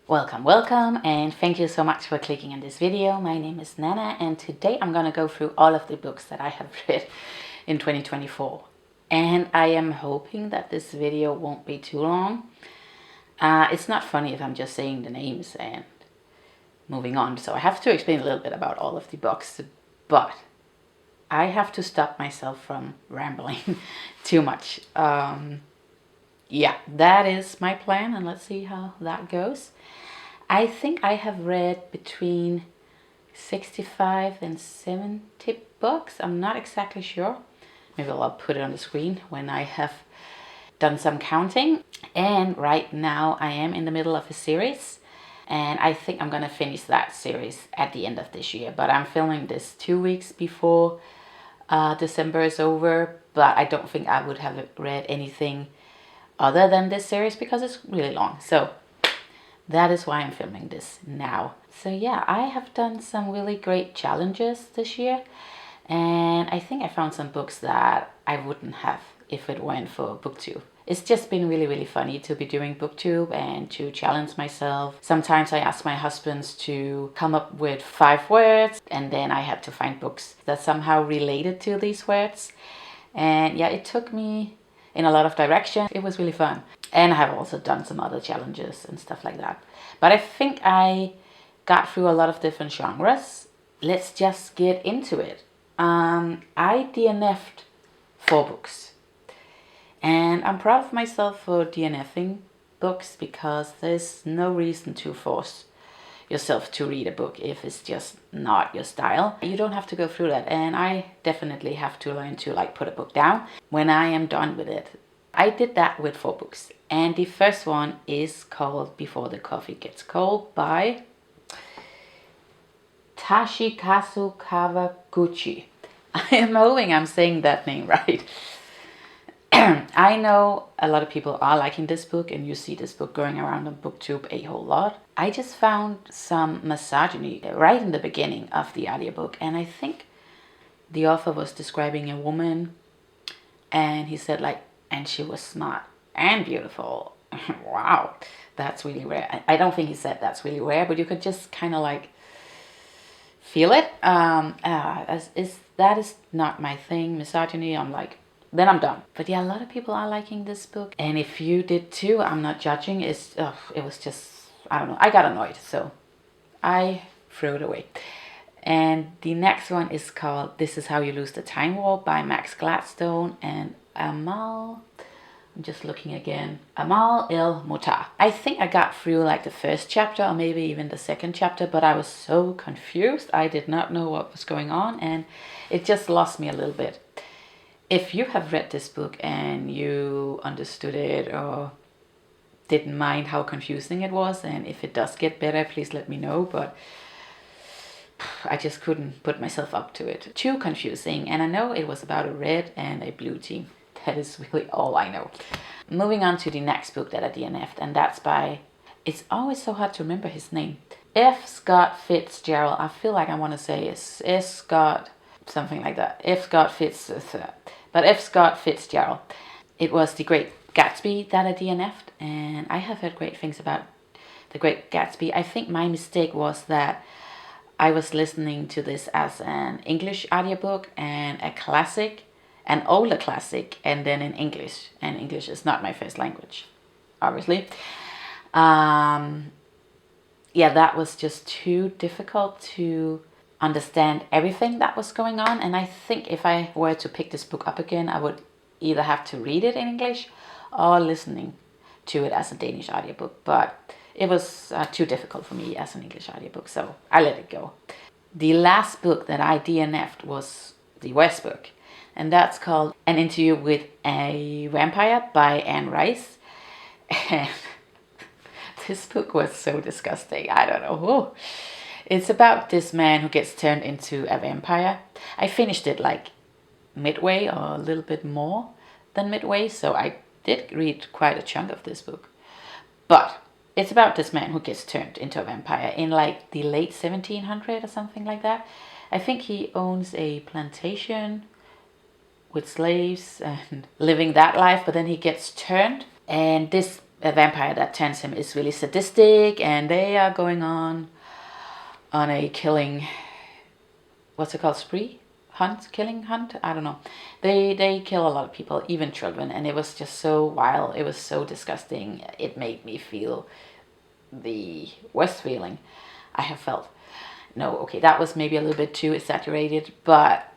Welcome, and thank you so much for clicking on this video. My name is Nana, and today I'm gonna go through all of the books that I have read in 2024. And I am hoping that this video won't be too long. It's not funny if I'm just saying the names and moving on, so I have to explain a little bit about all of the books, but I have to stop myself from rambling too much. Yeah, that is my plan, and let's see how that goes. I think I have read between 65 and 70 books. I'm not exactly sure. Maybe I'll put it on the screen when I have done some counting. And right now I am in the middle of a series, and I think I'm gonna finish that series at the end of this year. But I'm filming this 2 weeks before December is over, but I don't think I would have read anything other than this series because it's really long. So that is why I'm filming this now. So yeah, I have done some really great challenges this year, and I think I found some books that I wouldn't have if it weren't for BookTube. It's just been really funny to be doing BookTube and to challenge myself. Sometimes I ask my husbands to come up with 5 words, and then I had to find books that somehow related to these words. And yeah, it took me in a lot of directions. It was really fun. And I have also done some other challenges and stuff like that. But I think I got through a lot of different genres. Let's just get into it. I DNF'd 4 books. And I'm proud of myself for DNFing books because there's no reason to force yourself to read a book if it's just not your style. You don't have to go through that, and I definitely have to learn to put a book down when I am done with it. I did that with 4 books, and the first one is called Before the Coffee Gets Cold by Toshikazu Kawaguchi. I am hoping I'm saying that name right. I know a lot of people are liking this book, and you see this book going around on BookTube a whole lot. I just found some misogyny right in the beginning of the audiobook, and I think the author was describing a woman, and he said and she was smart and beautiful. Wow, that's really rare. I don't think he said that's really rare, but you could just kind of feel it. That is not my thing, misogyny. Then I'm done. But yeah, a lot of people are liking this book, and if you did too, I'm not judging. It was just, I don't know, I got annoyed, so I threw it away. And the next one is called This Is How You Lose the Time Warp by Max Gladstone and Amal. I'm just looking again. Amal El-Mohtar. I think I got through the first chapter or maybe even the second chapter, but I was so confused. I did not know what was going on, and it just lost me a little bit. If you have read this book and you understood it or didn't mind how confusing it was, and if it does get better, please let me know, but I just couldn't put myself up to it. Too confusing, and I know it was about a red and a blue team. That is really all I know. Moving on to the next book that I DNF'd, and that's by, it's always so hard to remember his name, F. Scott Fitzgerald. I feel like I want to say it's S. Scott, something like that. F. Scott Fitzgerald. It was The Great Gatsby that I DNF'd, and I have heard great things about The Great Gatsby. I think my mistake was that I was listening to this as an English audiobook and a classic, an older classic, and then in English. And English is not my first language, obviously. Yeah, that was just too difficult to understand everything that was going on, and I think if I were to pick this book up again, I would either have to read it in English or listening to it as a Danish audiobook, but it was too difficult for me as an English audiobook, so I let it go. The last book that I DNF'd was the worst book, and that's called An Interview with a Vampire by Anne Rice. And this book was so disgusting. I don't know. Whoa. It's about this man who gets turned into a vampire. I finished it midway or a little bit more than midway, so I did read quite a chunk of this book. But it's about this man who gets turned into a vampire in the late 1700s or something like that. I think he owns a plantation with slaves and living that life, but then he gets turned, and this a vampire that turns him is really sadistic, and they are going on a killing, what's it called, spree? Killing hunt? I don't know. They kill a lot of people, even children, and it was just so wild. It was so disgusting. It made me feel the worst feeling I have felt. No, okay, that was maybe a little bit too exaggerated, but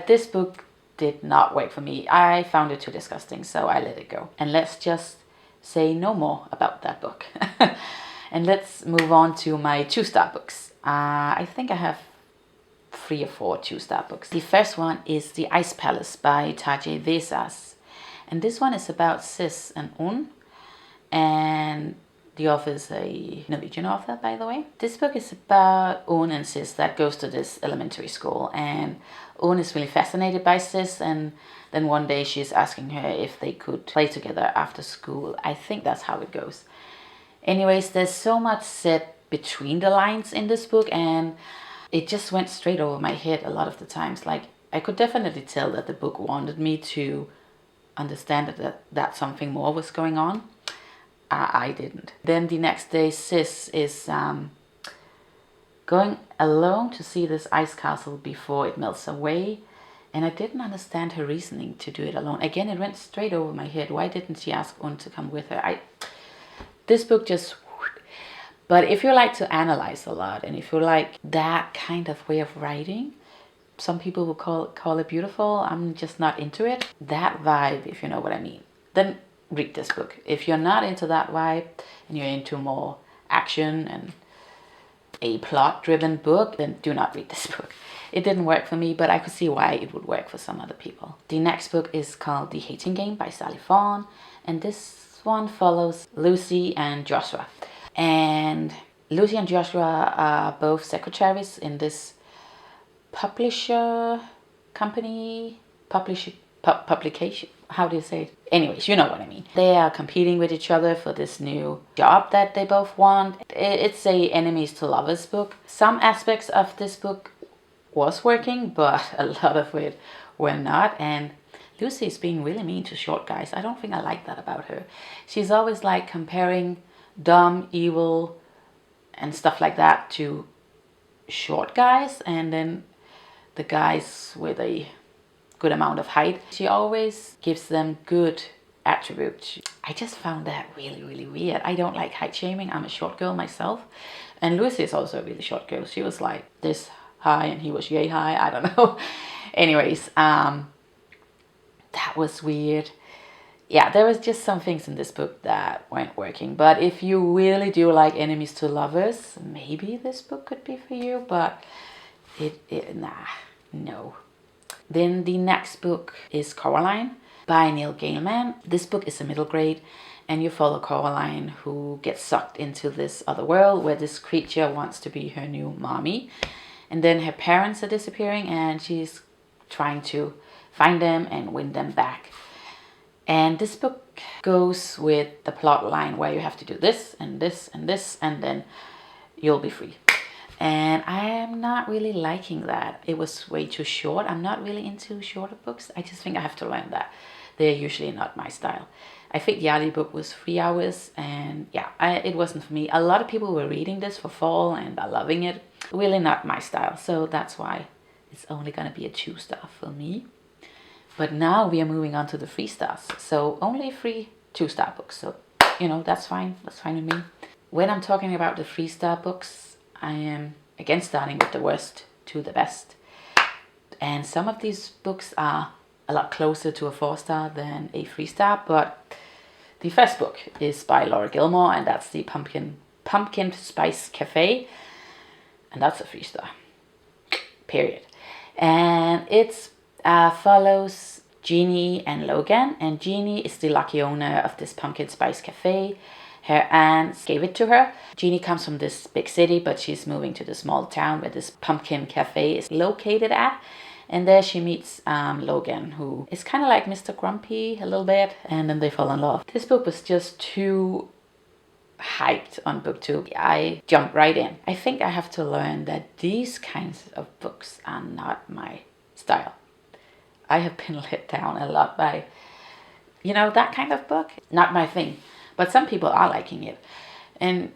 this book did not work for me. I found it too disgusting, so I let it go. And let's just say no more about that book. And let's move on to my 2-star books. I think I have 3 or 4 2-star books. The first one is The Ice Palace by Tarjei Vesaas. And this one is about Sis and Un. And the author is a Norwegian author, by the way. This book is about Un and Sis that goes to this elementary school. And Un is really fascinated by Sis. And then one day she's asking her if they could play together after school. I think that's how it goes. Anyways, there's so much said between the lines in this book, and it just went straight over my head a lot of the times. Like, I could definitely tell that the book wanted me to understand that something more was going on. I didn't. Then the next day, Sis is going alone to see this ice castle before it melts away. And I didn't understand her reasoning to do it alone. Again, it went straight over my head. Why didn't she ask Un to come with her? This book just... But if you like to analyze a lot, and if you like that kind of way of writing, some people will call it beautiful. I'm just not into it. That vibe, if you know what I mean, then read this book. If you're not into that vibe and you're into more action and a plot-driven book, then do not read this book. It didn't work for me, but I could see why it would work for some other people. The next book is called The Hating Game by Sally Thorne, and this one follows Lucy and Joshua. And Lucy and Joshua are both secretaries in this publication, how do you say it? Anyways, you know what I mean. They are competing with each other for this new job that they both want. It's a enemies to lovers book. Some aspects of this book was working, but a lot of it were not. And Lucy is being really mean to short guys. I don't think I like that about her. She's always like comparing dumb, evil, and stuff like that to short guys, and then the guys with a good amount of height, she always gives them good attributes. I just found that really, really weird. I don't like height shaming. I'm a short girl myself, and Lucy is also a really short girl. She was like this high and he was yay high. I don't know. Anyways, that was weird. Yeah, there was just some things in this book that weren't working. But if you really do like enemies to lovers, maybe this book could be for you. But no. Then the next book is Coraline by Neil Gaiman. This book is a middle grade, and you follow Coraline, who gets sucked into this other world where this creature wants to be her new mommy. And then her parents are disappearing, and she's trying to find them and win them back. And this book goes with the plot line where you have to do this and this and this, and then you'll be free. And I am not really liking that. It was way too short. I'm not really into shorter books. I just think I have to learn that. They're usually not my style. I think the other book was 3 hours, and yeah, it wasn't for me. A lot of people were reading this for fall and are loving it. Really not my style. So that's why it's only going to be a 2-star for me. But now we are moving on to the 3 stars. So only 3 2-star books. So, that's fine. That's fine with me. When I'm talking about the 3-star books, I am again starting with the worst to the best. And some of these books are a lot closer to a 4-star than a 3-star. But the first book is by Laurie Gilmore, and that's the Pumpkin Spice Café. And that's a 3-star. Period. And it's follows Jeannie and Logan, and Jeannie is the lucky owner of this pumpkin spice cafe. Her aunt gave it to her. Jeannie comes from this big city, but she's moving to the small town where this pumpkin cafe is located at. And there she meets Logan, who is kind of like Mr. Grumpy a little bit, and then they fall in love. This book was just too hyped on booktube. I jumped right in. I think I have to learn that these kinds of books are not my style. I have been let down a lot by You know, that kind of book, not my thing. But some people are liking it. And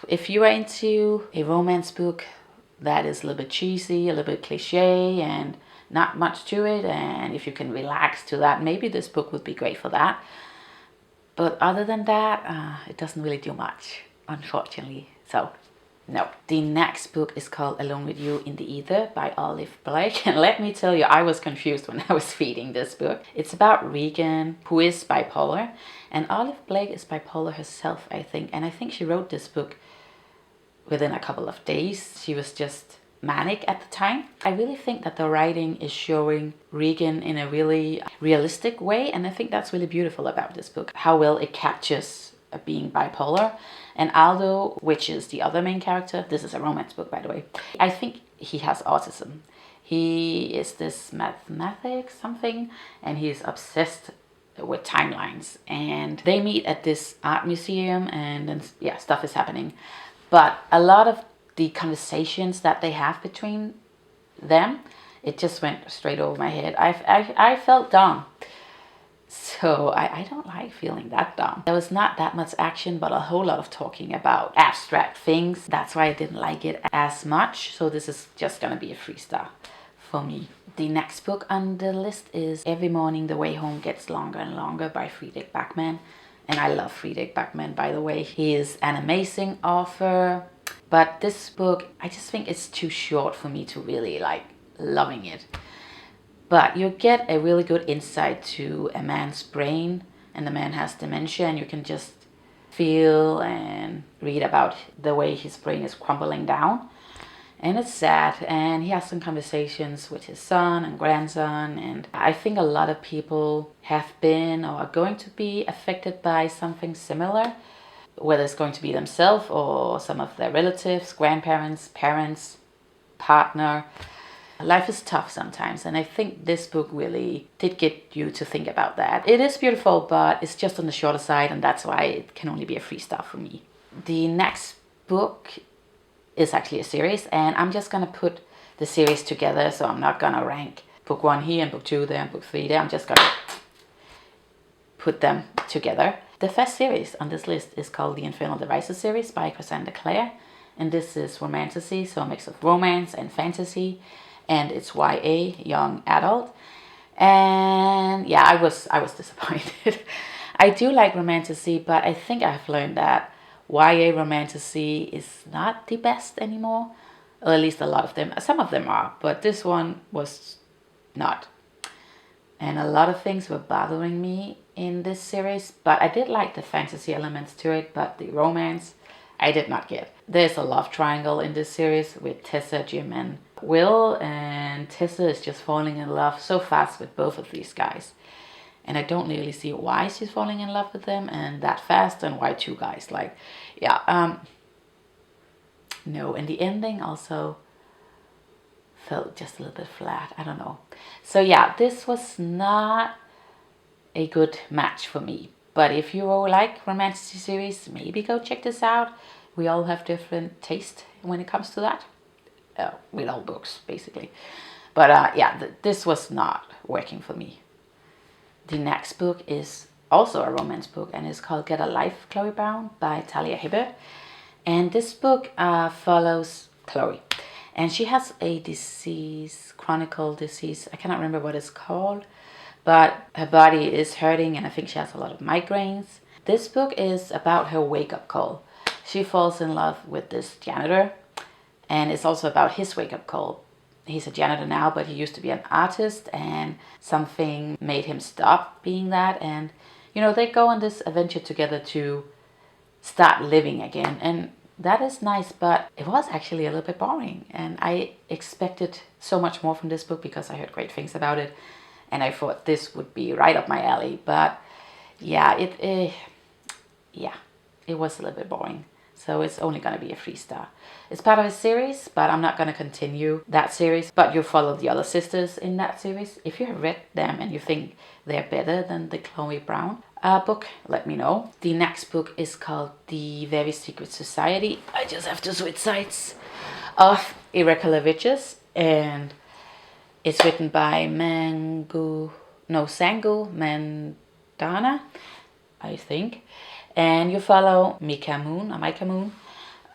if you are into a romance book that is a little bit cheesy, a little bit cliche, and not much to it, and if you can relax to that, maybe this book would be great for that. But other than that, it doesn't really do much, unfortunately. So, no. The next book is called Alone with You in the Ether by Olivie Blake. And let me tell you, I was confused when I was reading this book. It's about Regan, who is bipolar. And Olivie Blake is bipolar herself, I think. And I think she wrote this book within a couple of days. She was just manic at the time. I really think that the writing is showing Regan in a really realistic way. And I think that's really beautiful about this book. How well it captures being bipolar. And Aldo, which is the other main character, this is a romance book, by the way, I think he has autism. He is this mathematics something, and he's obsessed with timelines. And they meet at this art museum, and then, yeah, stuff is happening. But a lot of the conversations that they have between them, it just went straight over my head. I felt dumb. So I don't like feeling that dumb. There was not that much action, but a whole lot of talking about abstract things. That's why I didn't like it as much. So this is just gonna be a 3-star for me. The next book on the list is Every Morning the Way Home Gets Longer and Longer by Fredrik Backman. And I love Fredrik Backman, by the way. He is an amazing author. But this book, I just think it's too short for me to really like loving it. But you get a really good insight to a man's brain, and the man has dementia, and you can just feel and read about the way his brain is crumbling down. And it's sad, and he has some conversations with his son and grandson, and I think a lot of people have been or are going to be affected by something similar, whether it's going to be themselves or some of their relatives, grandparents, parents, partner. Life is tough sometimes, and I think this book really did get you to think about that. It is beautiful, but it's just on the shorter side, and that's why it can only be a 3-star for me. The next book is actually a series, and I'm just gonna put the series together, so I'm not gonna rank book 1 here and book 2 there and book 3 there. I'm just gonna put them together. The first series on this list is called the Infernal Devices series by Cassandra Clare, and this is romantasy, so a mix of romance and fantasy. And it's YA, young adult. And yeah, I was disappointed. I do like romantasy, but I think I've learned that YA romantasy is not the best anymore. Or at least a lot of them. Some of them are, but this one was not. And a lot of things were bothering me in this series, but I did like the fantasy elements to it, but the romance I did not get. There's a love triangle in this series with Tessa, Jim, and Will, and Tessa is just falling in love so fast with both of these guys. And I don't really see why she's falling in love with them and that fast, and why 2 guys. Like, yeah, no. And the ending also felt just a little bit flat. I don't know. So yeah, this was not a good match for me. But if you like romantic series, maybe go check this out. We all have different taste when it comes to that. With all books, basically. But yeah, this was not working for me. The next book is also a romance book, and it's called Get a Life, Chloe Brown by Talia Hibbert. And this book follows Chloe. And she has a disease, chronic disease. I cannot remember what it's called. But her body is hurting, and I think she has a lot of migraines. This book is about her wake-up call. She falls in love with this janitor, and it's also about his wake-up call. He's a janitor now, but he used to be an artist, and something made him stop being that. And, you know, they go on this adventure together to start living again. And that is nice, but it was actually a little bit boring. And I expected so much more from this book because I heard great things about it. And I thought this would be right up my alley. But yeah, it was a little bit boring. So it's only going to be a 3-star. It's part of a series, but I'm not going to continue that series. But you follow the other sisters in that series. If you have read them and you think they're better than the Chloe Brown book, let me know. The next book is called The Very Secret Society. I just have to switch sides. Of Irregular Witches. And it's written by Sangu Mandanna. Mandanna, I think. And you follow Mika Moon,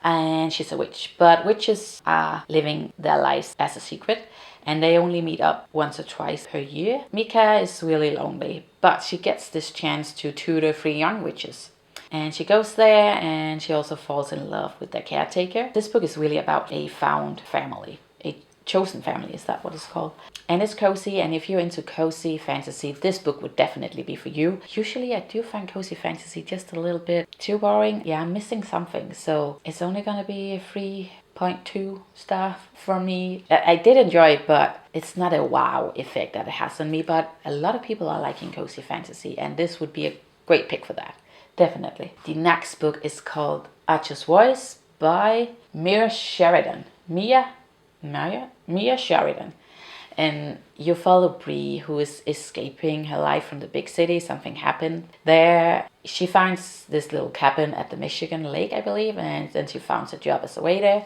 and she's a witch. But witches are living their lives as a secret, and they only meet up once or twice per year. Mika is really lonely, but she gets this chance to tutor 3 young witches. And she goes there, and she also falls in love with the caretaker. This book is really about a found family. A chosen family, is that what it's called? And it's cozy, and if you're into cozy fantasy, this book would definitely be for you. Usually I do find cozy fantasy just a little bit too boring. Yeah, I'm missing something, so it's only gonna be a 3.2 star from me. I did enjoy it, but it's not a wow effect that it has on me, but a lot of people are liking cozy fantasy, and this would be a great pick for that. Definitely. The next book is called Archer's Voice by Mia Sheridan. Mia Sheridan. And you follow Bree, who is escaping her life from the big city. Something happened there. She finds this little cabin at the Michigan Lake, I believe, and then she finds a job as a waiter.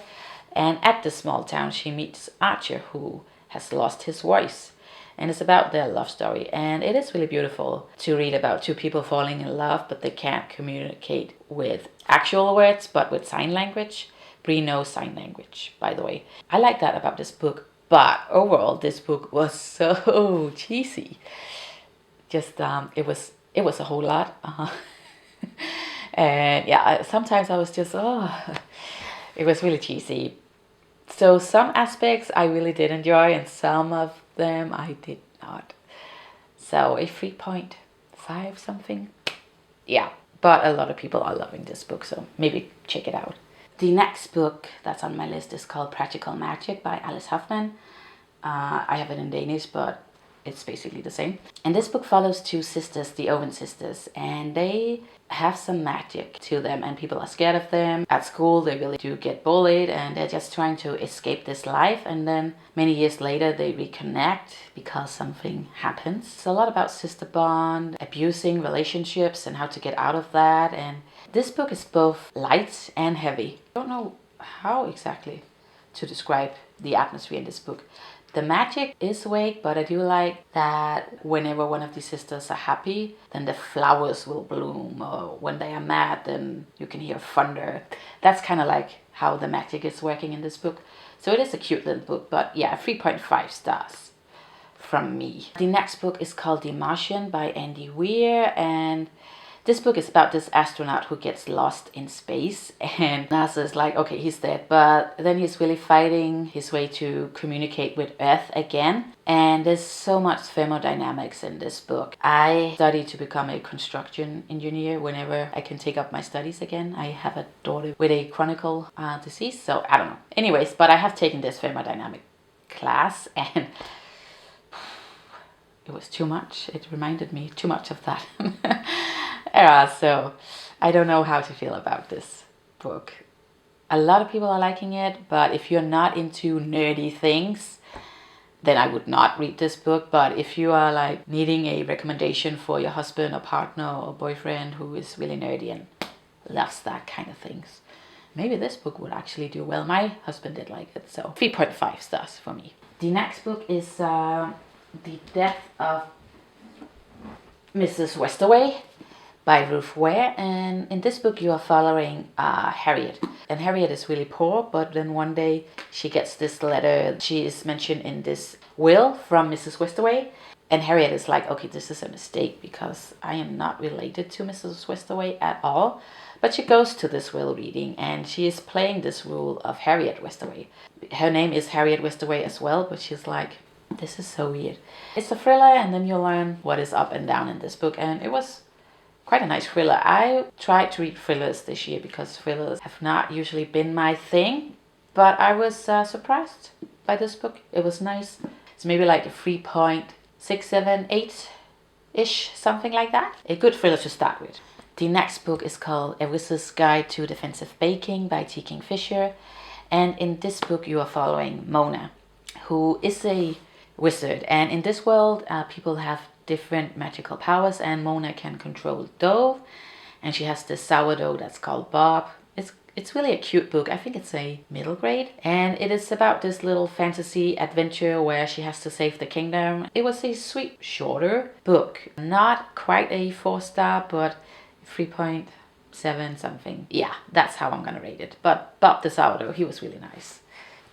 And at the small town, she meets Archer, who has lost his voice. And it's about their love story. And it is really beautiful to read about 2 people falling in love, but they can't communicate with actual words, but with sign language. Bree knows sign language, by the way. I like that about this book. But overall, this book was so cheesy. Just, it was a whole lot. And yeah, sometimes I was just, it was really cheesy. So some aspects I really did enjoy, and some of them I did not. So a 3.5 something. Yeah, but a lot of people are loving this book, so maybe check it out. The next book that's on my list is called Practical Magic by Alice Hoffman. I have it in Danish, but it's basically the same. And this book follows 2 sisters, the Owen sisters, and they have some magic to them, and people are scared of them. At school, they really do get bullied, and they're just trying to escape this life. And then many years later, they reconnect because something happens. It's a lot about sister bond, abusing relationships, and how to get out of that. And this book is both light and heavy. I don't know how exactly to describe the atmosphere in this book. The magic is awake, but I do like that whenever one of the sisters are happy, then the flowers will bloom, or when they are mad, then you can hear thunder. That's kind of like how the magic is working in this book. So it is a cute little book, but yeah, 3.5 stars from me. The next book is called The Martian by Andy Weir, and this book is about this astronaut who gets lost in space, and NASA is like, okay, he's dead, but then he's really fighting his way to communicate with Earth again. And there's so much thermodynamics in this book. I studied to become a construction engineer whenever I can take up my studies again. I have a daughter with a chronic disease, so I don't know. Anyways, but I have taken this thermodynamic class, and it was too much. It reminded me too much of that. So I don't know how to feel about this book. A lot of people are liking it, but if you're not into nerdy things, then I would not read this book. But if you are like needing a recommendation for your husband or partner or boyfriend who is really nerdy and loves that kind of things, maybe this book would actually do well. My husband did like it, so 3.5 stars for me. The next book is The Death of Mrs. Westaway by Ruth Weir, and in this book you are following Harriet. And Harriet is really poor, but then one day she gets this letter. She is mentioned in this will from Mrs. Westaway, and Harriet is like, okay, this is a mistake because I am not related to Mrs. Westaway at all. But she goes to this will reading, and she is playing this role of Harriet Westaway. Her name is Harriet Westaway as well, but she's like, this is so weird. It's a thriller, and then you learn what is up and down in this book, and it was quite a nice thriller. I tried to read thrillers this year because thrillers have not usually been my thing, but I was surprised by this book. It was nice. It's maybe like a 3.678-ish, something like that. A good thriller to start with. The next book is called A Wizard's Guide to Defensive Baking by T. Kingfisher, and in this book you are following Mona, who is a wizard, and in this world people have different magical powers, and Mona can control dough, and she has this sourdough that's called Bob. It's really a cute book. I think it's a middle grade. And it is about this little fantasy adventure where she has to save the kingdom. It was a sweet, shorter book. Not quite a 4-star, but 3.7 something. Yeah, that's how I'm gonna rate it. But Bob the Sourdough, he was really nice.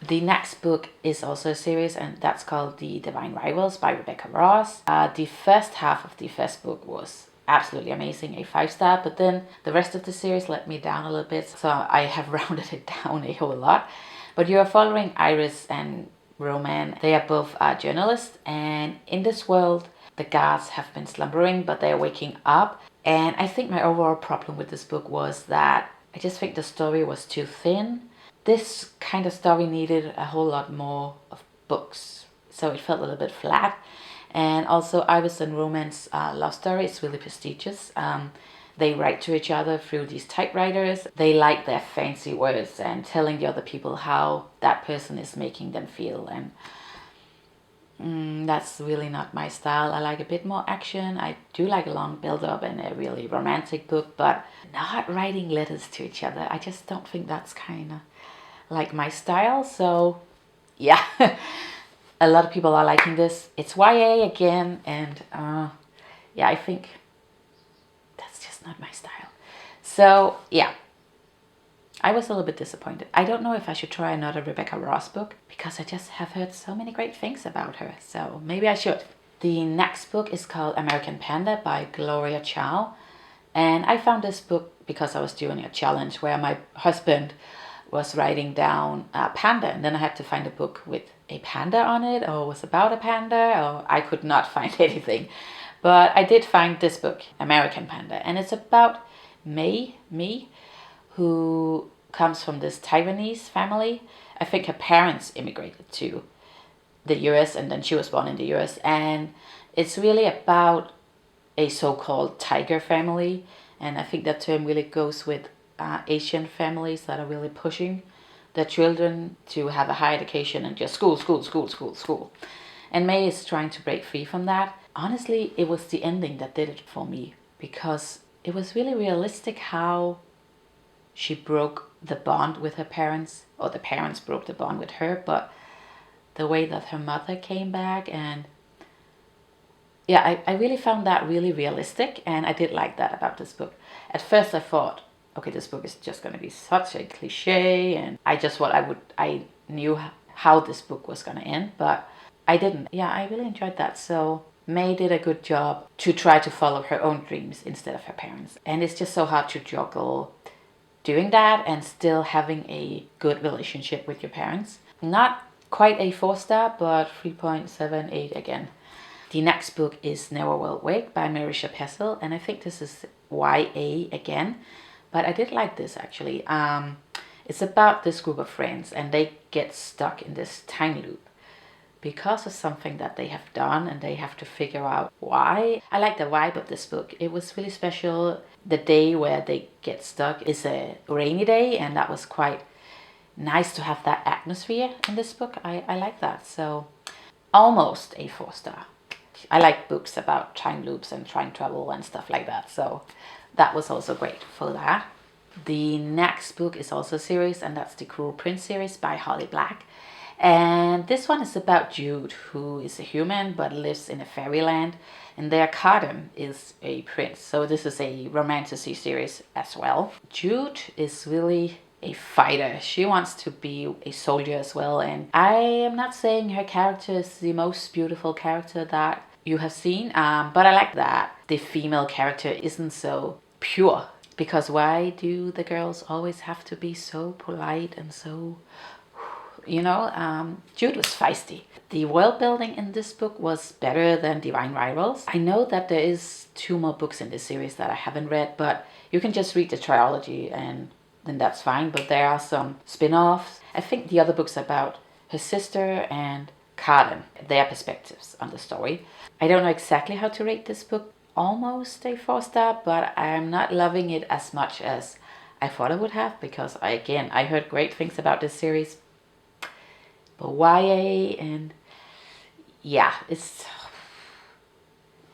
The next book is also a series, and that's called The Divine Rivals by Rebecca Ross. The first half of the first book was absolutely amazing, a 5-star, but then the rest of the series let me down a little bit, so I have rounded it down a whole lot. But you are following Iris and Roman. They are both journalists, and in this world the guards have been slumbering, but they are waking up. And I think my overall problem with this book was that I just think the story was too thin. This kind of story needed a whole lot more of books, so it felt a little bit flat. And also Iris and Roman's love story is really prestigious. They write to each other through these typewriters. They like their fancy words and telling the other people how that person is making them feel. And that's really not my style. I like a bit more action. I do like a long build-up and a really romantic book, but not writing letters to each other. I just don't think that's kind of like my style. So yeah. A lot of people are liking this. It's YA again, and yeah, I think that's just not my style. So yeah, I was a little bit disappointed. I don't know if I should try another Rebecca Ross book, because I just have heard so many great things about her, so maybe I should. The next book is called American Panda by Gloria Chow, and I found this book because I was doing a challenge where my husband was writing down panda, and then I had to find a book with a panda on it, or was about a panda, or I could not find anything. But I did find this book, American Panda, and it's about Me, who comes from this Taiwanese family. I think her parents immigrated to the US, and then she was born in the US, and it's really about a so-called tiger family, and I think that term really goes with Asian families that are really pushing their children to have a high education and just school. And May is trying to break free from that. Honestly, it was the ending that did it for me, because it was really realistic how she broke the bond with her parents, or the parents broke the bond with her, but the way that her mother came back, and yeah, I really found that really realistic, and I did like that about this book. At first I thought, okay, this book is just going to be such a cliche, and I knew how this book was going to end, but I didn't. Yeah, I really enjoyed that. So May did a good job to try to follow her own dreams instead of her parents. And it's just so hard to juggle doing that and still having a good relationship with your parents. Not quite a 4-star, but 3.78 again. The next book is Never Will Wake by Marisha Pessel, and I think this is YA again. But I did like this actually. It's about this group of friends, and they get stuck in this time loop because of something that they have done, and they have to figure out why. I like the vibe of this book. It was really special. The day where they get stuck is a rainy day, and that was quite nice to have that atmosphere in this book. I like that. So almost a 4-star. I like books about time loops and time travel and stuff like that. So that was also great for that. The next book is also a series, and that's the Cruel Prince series by Holly Black. And this one is about Jude, who is a human but lives in a fairyland, and their Cardam is a prince. So this is a romantasy series as well. Jude is really a fighter. She wants to be a soldier as well, and I am not saying her character is the most beautiful character that you have seen, but I like that the female character isn't so pure, because why do the girls always have to be so polite and so, you know, Jude was feisty. The world building in this book was better than Divine Rivals. I know that there is 2 more books in this series that I haven't read, but you can just read the trilogy and then that's fine. But there are some spin-offs. I think the other book's about her sister and Cardam, their perspectives on the story. I don't know exactly how to rate this book. Almost a 4-star, but I'm not loving it as much as I thought I would have, because I heard great things about this series. But YA, and yeah, it's...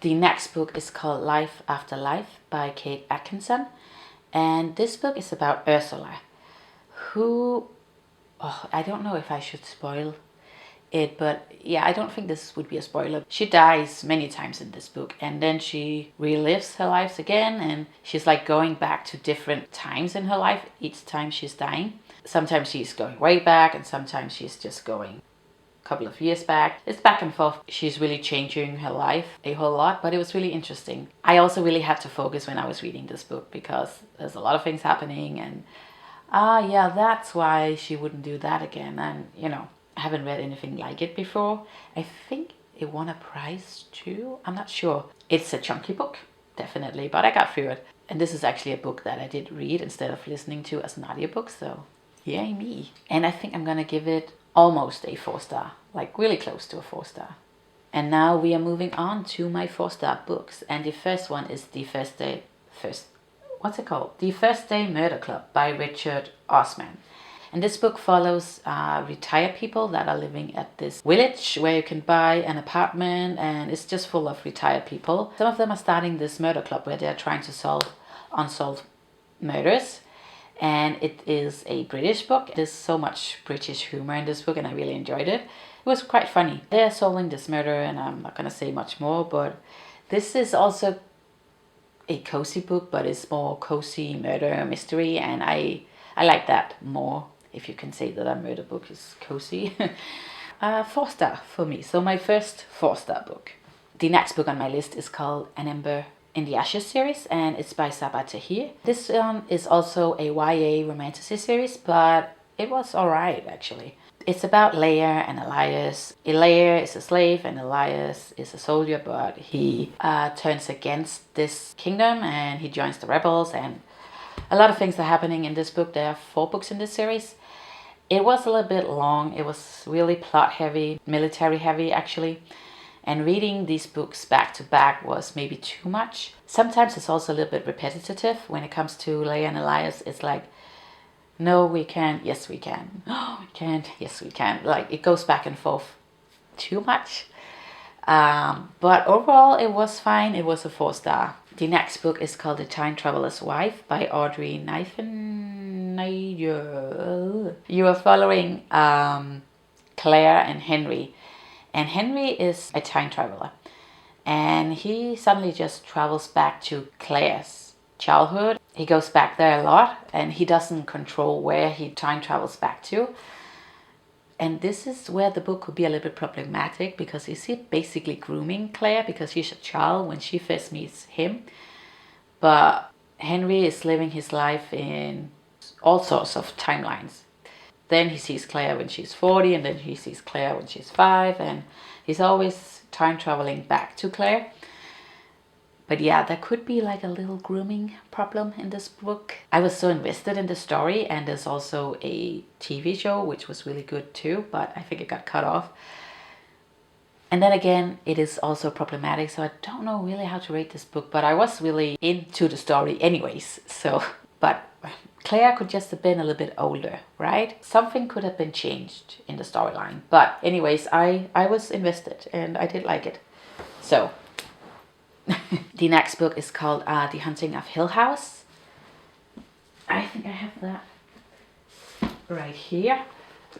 The next book is called Life After Life by Kate Atkinson, and this book is about Ursula, who, oh, I don't know if I should spoil it, but yeah, I don't think this would be a spoiler. She dies many times in this book, and then she relives her lives again, and she's like going back to different times in her life each time she's dying. Sometimes she's going way back, and sometimes she's just going a couple of years back. It's back and forth. She's really changing her life a whole lot, but it was really interesting. I also really had to focus when I was reading this book because there's a lot of things happening, and yeah, that's why she wouldn't do that again. And you know, I haven't read anything like it before. I think it won a prize too. I'm not sure. It's a chunky book, definitely, but I got through it. And this is actually a book that I did read instead of listening to as an audiobook, so yay me. And I think I'm gonna give it almost a 4-star, like really close to a 4-star. And now we are moving on to my 4-star books. And the first one is The First Day Murder Club by Richard Osman. And this book follows retired people that are living at this village where you can buy an apartment, and it's just full of retired people. Some of them are starting this murder club where they're trying to solve unsolved murders. And it is a British book. There's so much British humor in this book, and I really enjoyed it. It was quite funny. They're solving this murder, and I'm not going to say much more, but this is also a cozy book, but it's more cozy murder mystery, and I like that more, if you can say that a murder book is cozy. 4-star for me. So my first 4-star book. The next book on my list is called An Ember in the Ashes series, and it's by Tarjei. This is also a YA romantasy series, but it was alright actually. It's about Leia and Elias. Leia is a slave and Elias is a soldier, but he turns against this kingdom and he joins the rebels, and a lot of things are happening in this book. There are 4 books in this series. It was a little bit long. It was really plot heavy, military heavy actually. And reading these books back to back was maybe too much. Sometimes it's also a little bit repetitive. When it comes to Leia and Elias, it's like, no, we can't. Yes, we can. No, we can't. Yes, we can. Like, it goes back and forth too much. But overall, it was fine. It was a 4-star. The next book is called The Time Traveler's Wife by Audrey Nathan. You are following Claire and Henry. And Henry is a time traveler. And he suddenly just travels back to Claire's childhood. He goes back there a lot, and he doesn't control where he time travels back to. And this is where the book could be a little bit problematic, because he's basically grooming Claire because she's a child when she first meets him. But Henry is living his life in all sorts of timelines. Then he sees Claire when she's 40, and then he sees Claire when she's 5, and he's always time traveling back to Claire. But yeah, there could be like a little grooming problem in this book. I was so invested in the story, and there's also a TV show which was really good too, but I think it got cut off. And then again, it is also problematic, so I don't know really how to rate this book, but I was really into the story anyways. So, but Claire could just have been a little bit older, right? Something could have been changed in the storyline. But anyways, I was invested and I did like it. So, the next book is called The Haunting of Hill House. I think I have that right here.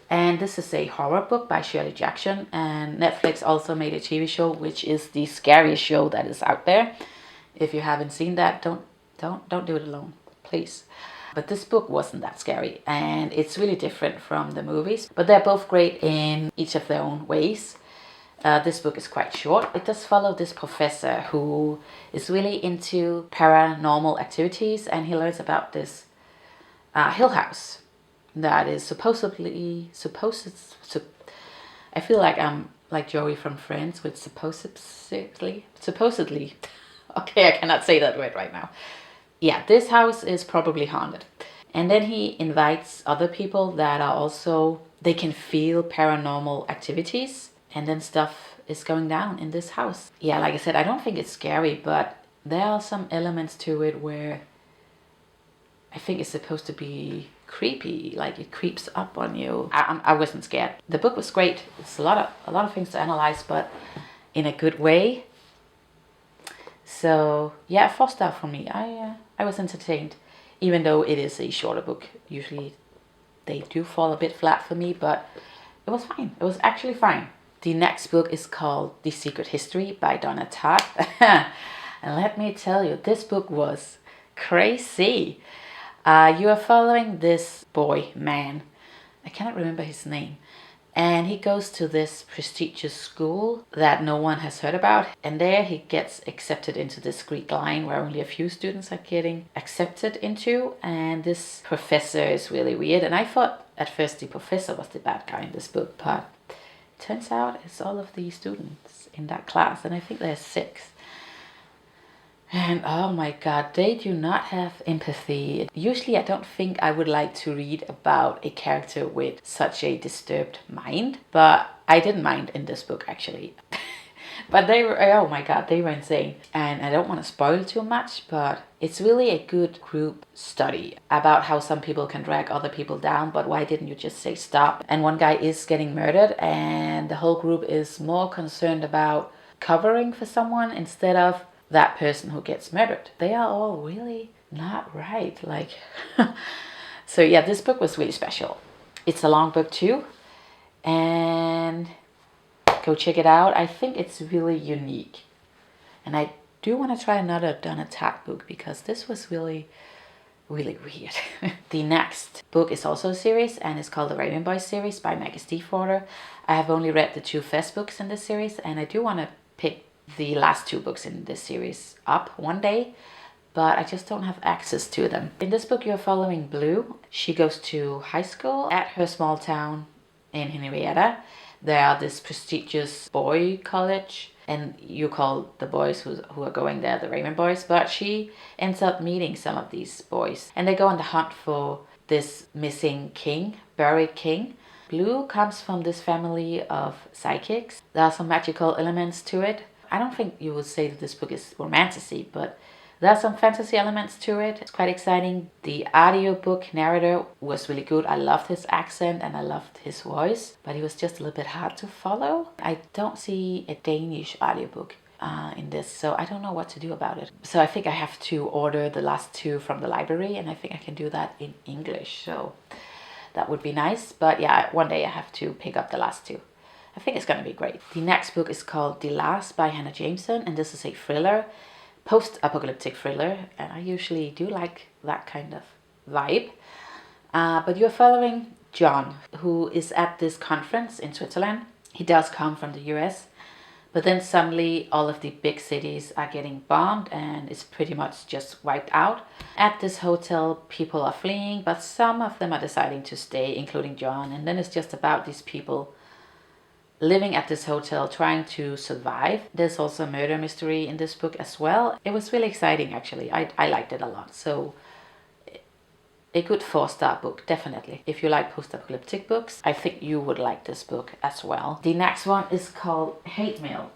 And this is a horror book by Shirley Jackson. And Netflix also made a TV show, which is the scariest show that is out there. If you haven't seen that, don't do it alone, please. But this book wasn't that scary, and it's really different from the movies. But they're both great in each of their own ways. This book is quite short. It does follow this professor who is really into paranormal activities, and he learns about this hill house that is supposedly. I feel like I'm like Joey from Friends with supposedly. Okay, I cannot say that word right now. Yeah, this house is probably haunted. And then he invites other people that are also, they can feel paranormal activities, and then stuff is going down in this house. Yeah, like I said, I don't think it's scary, but there are some elements to it where I think it's supposed to be creepy, like it creeps up on you. I wasn't scared. The book was great. It's a lot of things to analyze, but in a good way. So yeah, 4-star for me. I was entertained, even though it is a shorter book. Usually They do fall a bit flat for me, but it was fine. It was actually fine. The next book is called The Secret History by Donna Tartt. And let me tell you, this book was crazy. You are following this man. I cannot remember his name. And he goes to this prestigious school that no one has heard about. And there he gets accepted into this Greek line where only a few students are getting accepted into. And this professor is really weird. And I thought at first the professor was the bad guy in this book, but turns out it's all of the students in that class, and I think there's 6. And oh my god, they do not have empathy. Usually I don't think I would like to read about a character with such a disturbed mind, but I didn't mind in this book actually. But they were, oh my god, they were insane. And I don't want to spoil too much, but it's really a good group study about how some people can drag other people down, but why didn't you just say stop? And one guy is getting murdered, and the whole group is more concerned about covering for someone instead of that person who gets murdered. They are all really not right. Like, so yeah, this book was really special. It's a long book too, and go check it out. I think it's really unique. And I do want to try another Donna Tartt book because this was really, really weird. The next book is also a series and it's called the Raven Boys series by Maggie Stiefvater. I have only read the 2 first books in this series, and I do want to pick the last 2 books in this series up one day, but I just don't have access to them. In this book you're following Blue. She goes to high school at her small town in Henrietta. They are this prestigious boy college, and you call the boys who are going there the Raven Boys, but she ends up meeting some of these boys, and they go on the hunt for this missing king, buried king. Blue comes from this family of psychics. There are some magical elements to it. I don't think you would say that this book is romantasy, but there are some fantasy elements to it. It's quite exciting. The audiobook narrator was really good. I loved his accent and I loved his voice, but he was just a little bit hard to follow. I don't see a Danish audiobook in this, so I don't know what to do about it. So I think I have to order the last 2 from the library, and I think I can do that in English, so that would be nice. But yeah, one day I have to pick up the last 2. I think it's going to be great. The next book is called The Last by Hannah Jameson, and this is a thriller, post-apocalyptic thriller, and I usually do like that kind of vibe. But you're following John, who is at this conference in Switzerland. He does come from the US, but then suddenly all of the big cities are getting bombed and it's pretty much just wiped out. At this hotel, people are fleeing, but some of them are deciding to stay, including John, and then it's just about these people living at this hotel trying to survive. There's also a murder mystery in this book as well. It was really exciting actually. I liked it a lot. So a good 4-star book, definitely. If you like post-apocalyptic books, I think you would like this book as well. The next one is called Hate Mail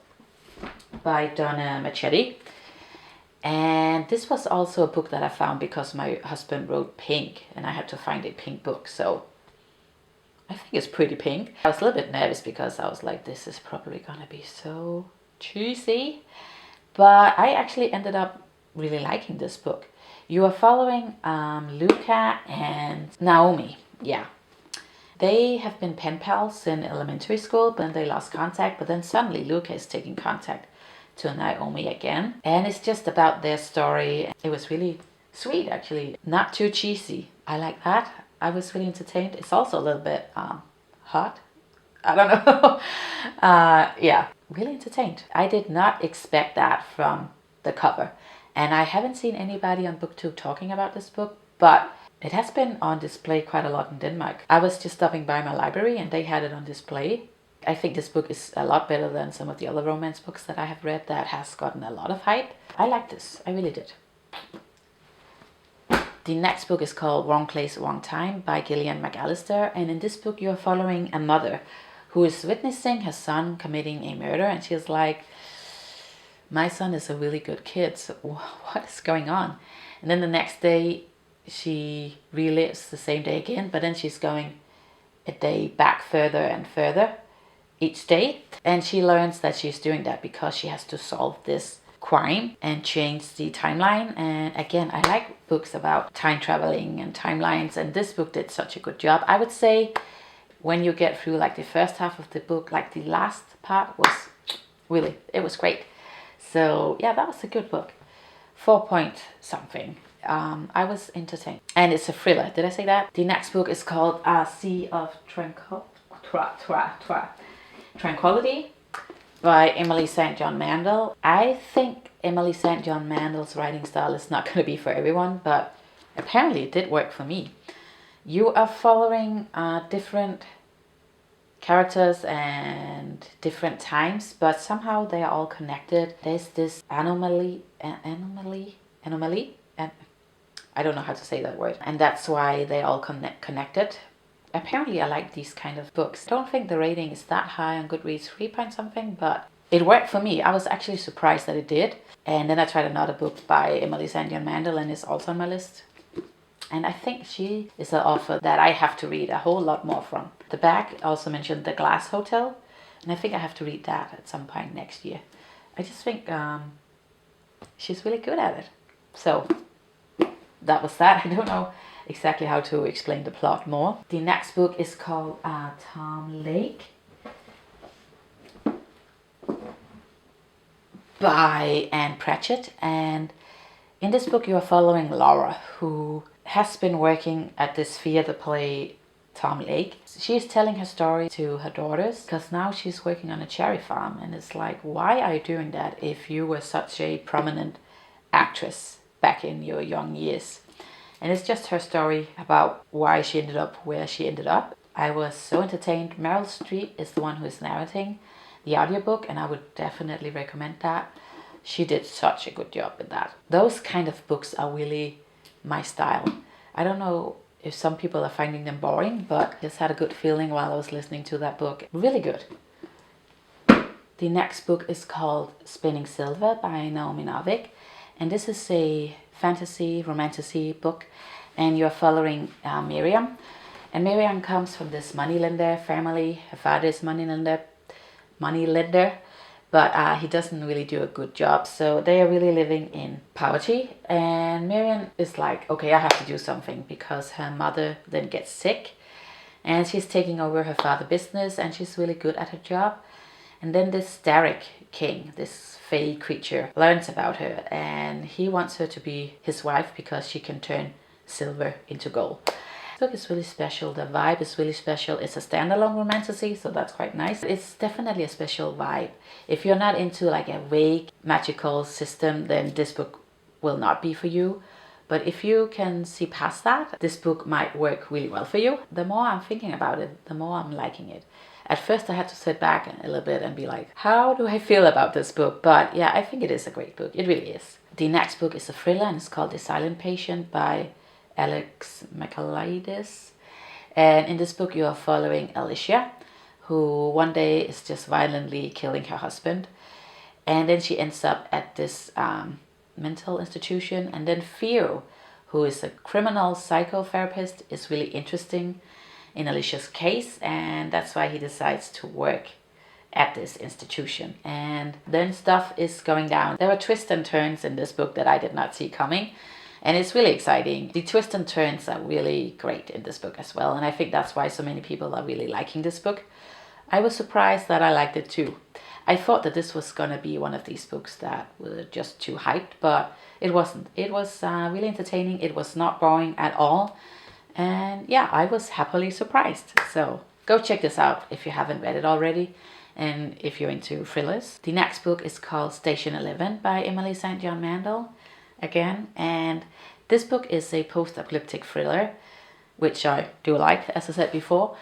by Donna Machete. And this was also a book that I found because my husband wrote pink and I had to find a pink book. So I think it's pretty pink. I was a little bit nervous because I was like, this is probably gonna be so cheesy. But I actually ended up really liking this book. You are following Luca and Naomi. Yeah. They have been pen pals in elementary school, but then they lost contact. But then suddenly Luca is taking contact to Naomi again. And it's just about their story. It was really sweet, actually. Not too cheesy. I like that. I was really entertained. It's also a little bit hot. I don't know. Yeah, really entertained. I did not expect that from the cover. And I haven't seen anybody on BookTube talking about this book, but it has been on display quite a lot in Denmark. I was just stopping by my library and they had it on display. I think this book is a lot better than some of the other romance books that I have read that has gotten a lot of hype. I like this. I really did. The next book is called Wrong Place, Wrong Time by Gillian McAllister, and in this book you are following a mother who is witnessing her son committing a murder, and she's like, my son is a really good kid, so what is going on? And then the next day she relives the same day again, but then she's going a day back further and further each day, and she learns that she's doing that because she has to solve this crime and change the timeline. And again, I like books about time traveling and timelines, and this book did such a good job. I would say when you get through like the first half of the book, like the last part was really, it was great. So yeah, that was a good book. 4 point something. I was entertained. And it's a thriller. Did I say that? The next book is called A Sea of Tranquility by Emily St. John Mandel. I think Emily St. John Mandel's writing style is not going to be for everyone, but apparently it did work for me. You are following different characters and different times, but somehow they are all connected. There's this anomaly, and I don't know how to say that word, and that's why they all connected. Apparently I like these kind of books. I don't think the rating is that high on Goodreads, 3 point something, but it worked for me. I was actually surprised that it did. And then I tried another book by Emily St. John Mandel, and it's also on my list. And I think she is an author that I have to read a whole lot more from. The back also mentioned The Glass Hotel, and I think I have to read that at some point next year. I just think she's really good at it. So that was that. I don't know exactly how to explain the plot more. The next book is called Tom Lake by Anne Pratchett, and in this book you are following Laura, who has been working at this theater play Tom Lake. She's telling her story to her daughters because now she's working on a cherry farm, and it's like, why are you doing that if you were such a prominent actress back in your young years? And it's just her story about why she ended up where she ended up. I was so entertained. Meryl Streep is the one who is narrating the audiobook, and I would definitely recommend that. She did such a good job with that. Those kind of books are really my style. I don't know if some people are finding them boring, but I just had a good feeling while I was listening to that book. Really good. The next book is called Spinning Silver by Naomi Novik, and this is a fantasy, romantasy book, and you're following Miriam. And Miriam comes from this moneylender family. Her father is moneylender, but he doesn't really do a good job. So they are really living in poverty. And Miriam is like, okay, I have to do something, because her mother then gets sick, and she's taking over her father's business, and she's really good at her job. And then this Derek King, this fey creature, learns about her, and he wants her to be his wife because she can turn silver into gold. The book is really special. The vibe is really special. It's a standalone romantasy, so that's quite nice. It's definitely a special vibe. If you're not into like a vague magical system, then this book will not be for you. But if you can see past that, this book might work really well for you. The more I'm thinking about it, the more I'm liking it. At first I had to sit back a little bit and be like, how do I feel about this book? But yeah, I think it is a great book. It really is. The next book is a thriller, and it's called The Silent Patient by Alex Michaelides. And in this book you are following Alicia, who one day is just violently killing her husband. And then she ends up at this mental institution. And then Theo, who is a criminal psychotherapist, is really interesting in Alicia's case, and that's why he decides to work at this institution. And then stuff is going down. There are twists and turns in this book that I did not see coming, and it's really exciting. The twists and turns are really great in this book as well, and I think that's why so many people are really liking this book. I was surprised that I liked it too. I thought that this was gonna be one of these books that were just too hyped, but it wasn't. It was really entertaining. It was not boring at all. And yeah, I was happily surprised. So go check this out if you haven't read it already, and if you're into thrillers. The next book is called Station 11 by Emily St. John Mandel again. And this book is a post-apocalyptic thriller, which I do like, as I said before.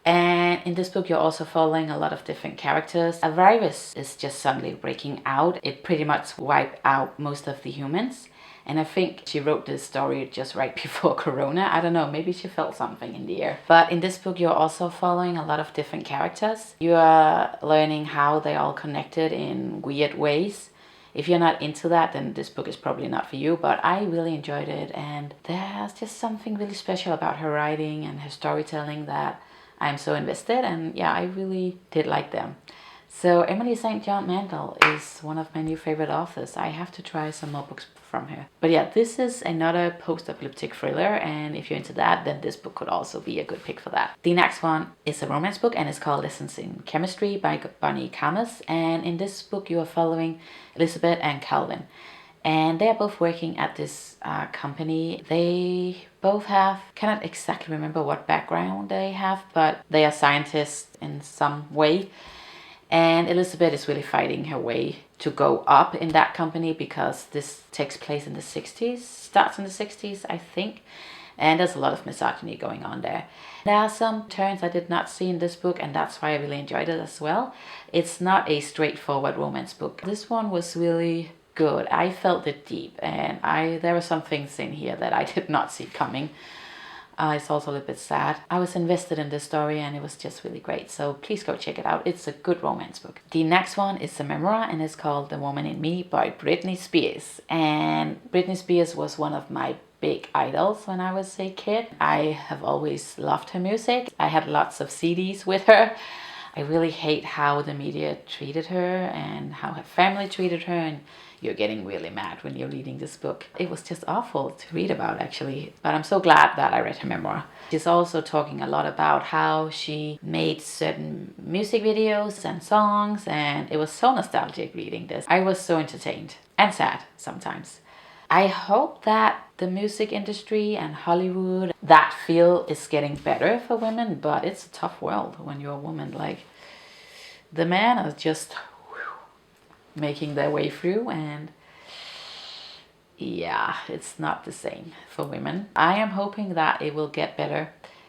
And in this book you're also following a lot of different characters. A virus is just suddenly breaking out. It pretty much wiped out most of the humans. And I think she wrote this story just right before Corona. I don't know, maybe she felt something in the air. But in this book you're also following a lot of different characters. You are learning how they all connected in weird ways. If you're not into that, then this book is probably not for you, but I really enjoyed it, and there's just something really special about her writing and her storytelling that I'm so invested, and yeah, I really did like them. So Emily St. John Mandel is one of my new favorite authors. I have to try some more books from her. But yeah, this is another post-apocalyptic thriller, and if you're into that, then this book could also be a good pick for that. The next one is a romance book, and it's called Lessons in Chemistry by Bonnie Kamas. And in this book, you are following Elizabeth and Calvin. And they are both working at this company. They both have, cannot exactly remember what background they have, but they are scientists in some way. And Elizabeth is really fighting her way to go up in that company because this takes place in the 60s, starts in the 60s, I think. And there's a lot of misogyny going on there. There are some turns I did not see in this book, and that's why I really enjoyed it as well. It's not a straightforward romance book. This one was really good. I felt it deep, and there were some things in here that I did not see coming. It's also a little bit sad. I was invested in this story and it was just really great. So please go check it out. It's a good romance book. The next one is a memoir and it's called The Woman in Me by Britney Spears. And Britney Spears was one of my big idols when I was a kid. I have always loved her music. I had lots of CDs with her. I really hate how the media treated her and how her family treated her, and you're getting really mad when you're reading this book. It was just awful to read about, actually, but I'm so glad that I read her memoir. She's also talking a lot about how she made certain music videos and songs, and it was so nostalgic reading this. I was so entertained and sad sometimes. I hope that the music industry and Hollywood, that field is getting better for women, but it's a tough world when you're a woman. Like, the men are just making their way through, and yeah, it's not the same for women. I am hoping that it will get better.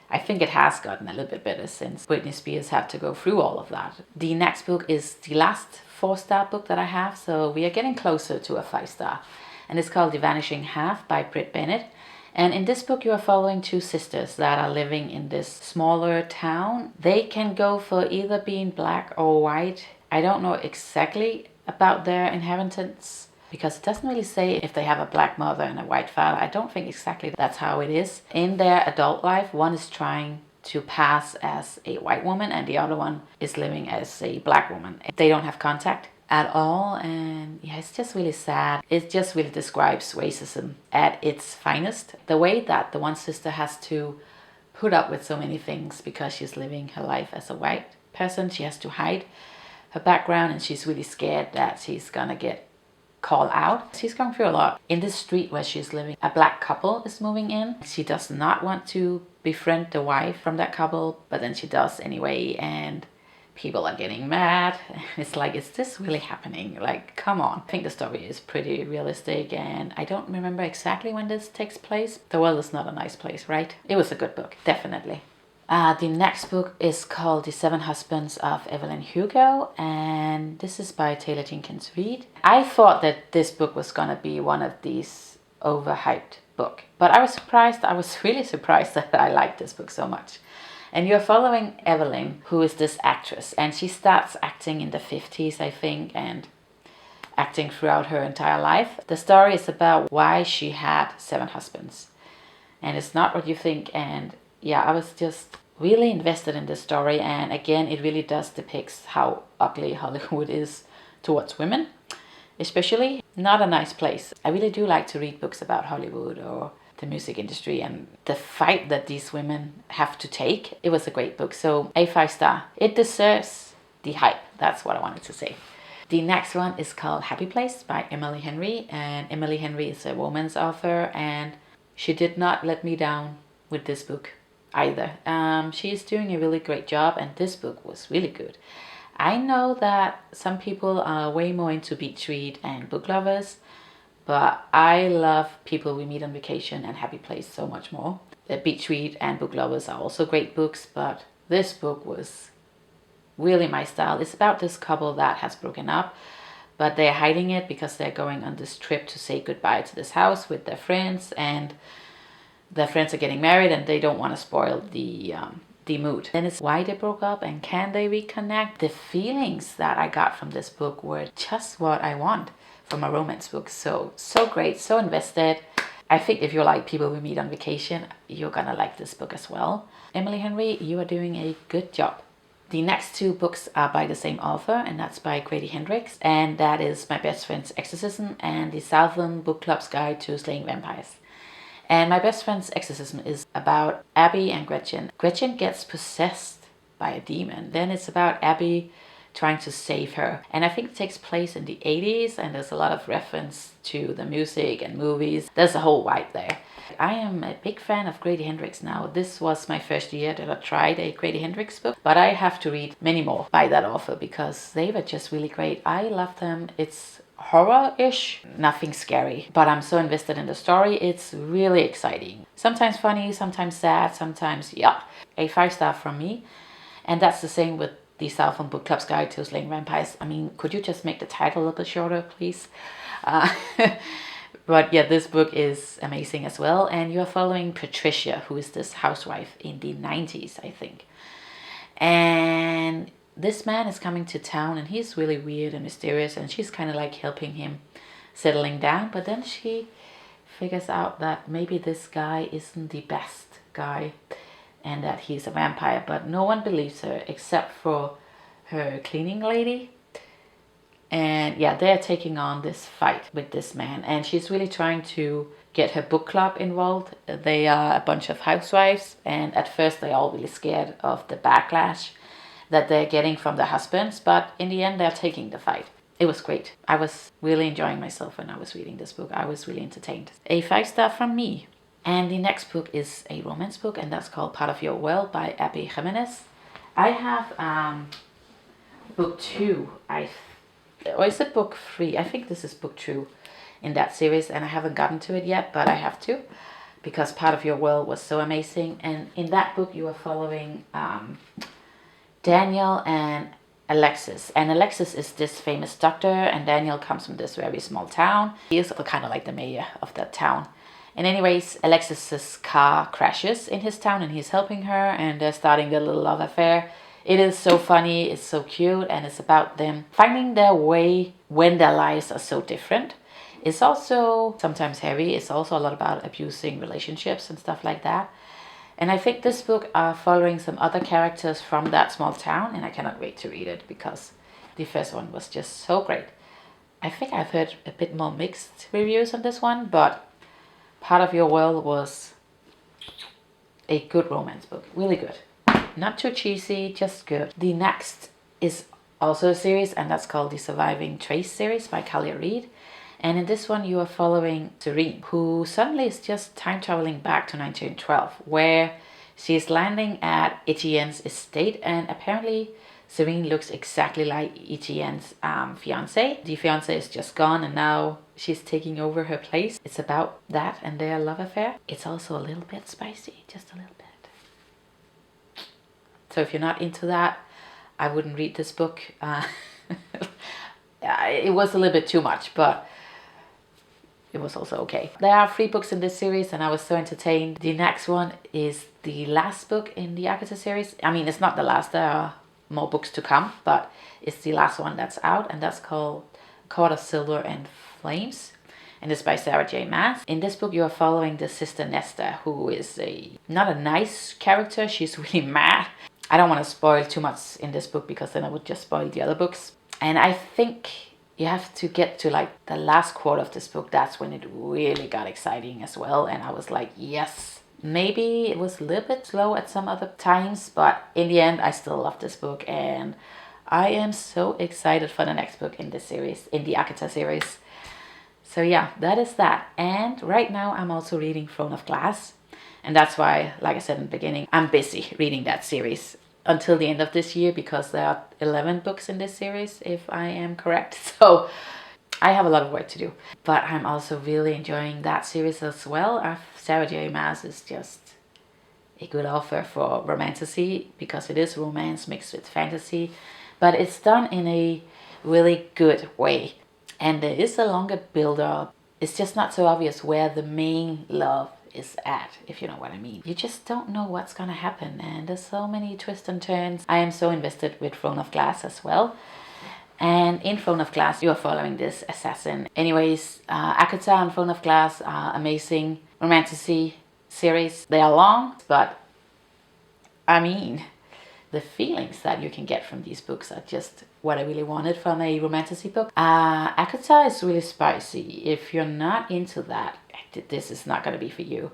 I think it has gotten a little bit better since Britney Spears had to go through all of that. The next book is the last 4-star book that I have, so we are getting closer to a 5-star. And it's called The Vanishing Half by Britt Bennett. And in this book you are following 2 sisters that are living in this smaller town. They can go for either being black or white. I don't know exactly about their inheritance because it doesn't really say if they have a black mother and a white father. I don't think exactly that's how it is. In their adult life, one is trying to pass as a white woman and the other one is living as a black woman. They don't have contact at all, and yeah, it's just really sad. It just really describes racism at its finest. The way that the one sister has to put up with so many things because she's living her life as a white person. She has to hide her background and she's really scared that she's gonna get called out. She's going through a lot. In this street where she's living, a black couple is moving in. She does not want to befriend the wife from that couple, but then she does anyway, and people are getting mad. It's like, is this really happening? Like, come on. I think the story is pretty realistic, and I don't remember exactly when this takes place. The world is not a nice place, right? It was a good book, definitely. The next book is called The 7 Husbands of Evelyn Hugo, and this is by Taylor Jenkins Reid. I thought that this book was gonna be one of these overhyped books, but I was surprised. I was really surprised that I liked this book so much. And you're following Evelyn, who is this actress, and she starts acting in the 50s, I think, and acting throughout her entire life. The story is about why she had 7 husbands, and it's not what you think. And yeah, I was just really invested in this story, and again, it really does depict how ugly Hollywood is towards women, especially. Not a nice place. I really do like to read books about Hollywood or the music industry and the fight that these women have to take. It was a great book, so a 5-star. It deserves the hype. That's what I wanted to say. The next one is called Happy Place by Emily Henry, and Emily Henry is a romance author, and she did not let me down with this book either. She is doing a really great job, and this book was really good. I know that some people are way more into beach read and book lovers, but I love People We Meet on Vacation and Happy Place so much more. The beach read and book lovers are also great books, but this book was really my style. It's about this couple that has broken up, but they're hiding it because they're going on this trip to say goodbye to this house with their friends, and their friends are getting married and they don't want to spoil the mood. Then it's why they broke up and can they reconnect. The feelings that I got from this book were just what I want from a romance book. So great, so invested. I think if you like People We Meet on Vacation, you're gonna like this book as well. Emily Henry, you are doing a good job. The next two books are by the same author, and that's by Grady Hendrix, and that is My Best Friend's Exorcism and the Southland Book Club's Guide to Slaying Vampires. And My Best Friend's Exorcism is about Abby and Gretchen. Gretchen gets possessed by a demon. Then it's about Abby trying to save her. And I think it takes place in the 80s, and there's a lot of reference to the music and movies. There's a whole vibe there. I am a big fan of Grady Hendrix now. This was my first year that I tried a Grady Hendrix book, but I have to read many more by that author because they were just really great. I love them. It's horror-ish, nothing scary, but I'm so invested in the story. It's really exciting. Sometimes funny, sometimes sad, sometimes, yeah. A 5-star from me. And that's the same with the Southland Book Club's Guide to Slaying Vampires. I mean, could you just make the title a little bit shorter, please? But yeah, this book is amazing as well. And you're following Patricia, who is this housewife in the 90s, I think. And this man is coming to town, and he's really weird and mysterious, and she's kind of like helping him settling down. But then she figures out that maybe this guy isn't the best guy and that he's a vampire, but no one believes her except for her cleaning lady. And yeah, they're taking on this fight with this man, and she's really trying to get her book club involved. They are a bunch of housewives, and at first they're all really scared of the backlash that they're getting from their husbands, but in the end they're taking the fight. It was great. I was really enjoying myself when I was reading this book. I was really entertained. A 5-star from me. And the next book is a romance book, and that's called Part of Your World by Abby Jimenez. I have book 2, or is it book 3? I think this is book 2 in that series, and I haven't gotten to it yet, but I have to, because Part of Your World was so amazing. And in that book you are following Daniel and Alexis. And Alexis is this famous doctor, and Daniel comes from this very small town. He is kind of like the mayor of that town. And anyways, Alexis's car crashes in his town, and he's helping her, and they're starting their little love affair. It is so funny, it's so cute, and it's about them finding their way when their lives are so different. It's also sometimes heavy. It's also a lot about abusing relationships and stuff like that. And I think this book are following some other characters from that small town, and I cannot wait to read it because the first one was just so great. I think I've heard a bit more mixed reviews on this one, but Part of Your World was a good romance book. Really good. Not too cheesy, just good. The next is also a series, and that's called the Surviving Trace series by Talia Reid. And in this one you are following Serene, who suddenly is just time traveling back to 1912, where she is landing at Etienne's estate, and apparently Serene looks exactly like Etienne's fiance. The fiance is just gone, and now she's taking over her place. It's about that and their love affair. It's also a little bit spicy, just a little bit. So if you're not into that, I wouldn't read this book. It was a little bit too much, but it was also okay. There are 3 books in this series, and I was so entertained. The next one is the last book in the Agatha series. I mean, it's not the last, there are more books to come, but it's the last one that's out, and that's called Court of Silver and Flames, and it's by Sarah J. Maas. In this book you are following the sister Nesta, who is not a nice character. She's really mad. I don't want to spoil too much in this book because then I would just spoil the other books. And I think you have to get to like the last quarter of this book. That's when it really got exciting as well, and I was like, yes. Maybe it was a little bit slow at some other times, but in the end I still love this book, and I am so excited for the next book in this series, in the Agatha series. So yeah, that is that. And right now I'm also reading Throne of Glass, and that's why, like I said in the beginning, I'm busy reading that series until the end of this year, because there are 11 books in this series, if I am correct. So I have a lot of work to do, but I'm also really enjoying that series as well. Sarah J. Maas is just a good author for romantasy, because it is romance mixed with fantasy, but it's done in a really good way. And there is a longer build-up. It's just not so obvious where the main love is at, if you know what I mean. You just don't know what's gonna happen, and there's so many twists and turns. I am so invested with Throne of Glass as well. And in Throne of Glass you are following this assassin. Anyways, Agatha and Throne of Glass are amazing romantasy series. They are long, but I mean, the feelings that you can get from these books are just what I really wanted from a romantasy book. Akata is really spicy. If you're not into that, this is not going to be for you.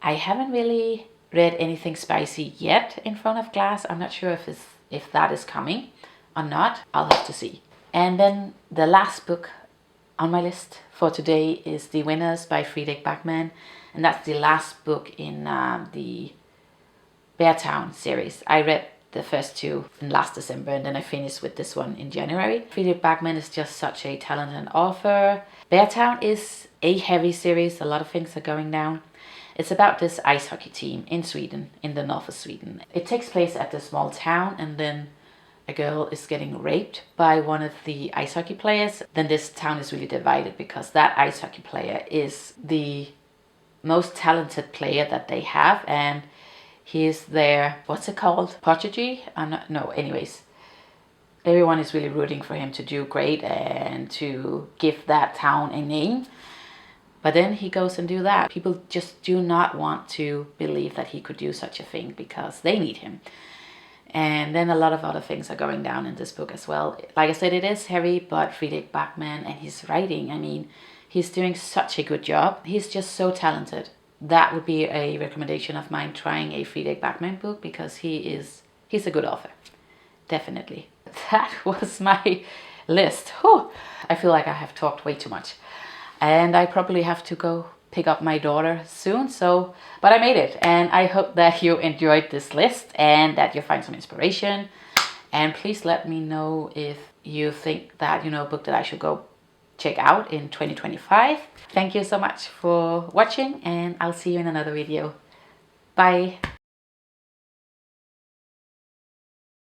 I haven't really read anything spicy yet in Front of Glass. I'm not sure if that is coming or not. I'll have to see. And then the last book on my list for today is The Winners by Fredrik Backman, and that's the last book in the Beartown series. I read the first two in last December, and then I finished with this one in January. Fredrik Backman is just such a talented author. Beartown is a heavy series. A lot of things are going down. It's about this ice hockey team in Sweden, in the north of Sweden. It takes place at a small town, and then a girl is getting raped by one of the ice hockey players. Then this town is really divided because that ice hockey player is the most talented player that they have, and he is their, what's it called? Prodigy? No, anyways. Everyone is really rooting for him to do great and to give that town a name. But then he goes and do that. People just do not want to believe that he could do such a thing because they need him. And then a lot of other things are going down in this book as well. Like I said, it is heavy, but Fredrik Backman and his writing, I mean, he's doing such a good job. He's just so talented. That would be a recommendation of mine, trying a Fredrik Backman book, because he's a good author. Definitely. That was my list. Whew. I feel like I have talked way too much. And I probably have to go pick up my daughter soon, but I made it, and I hope that you enjoyed this list and that you find some inspiration. And please let me know if you think that, a book that I should go check out in 2025. Thank you so much for watching, and I'll see you in another video. Bye.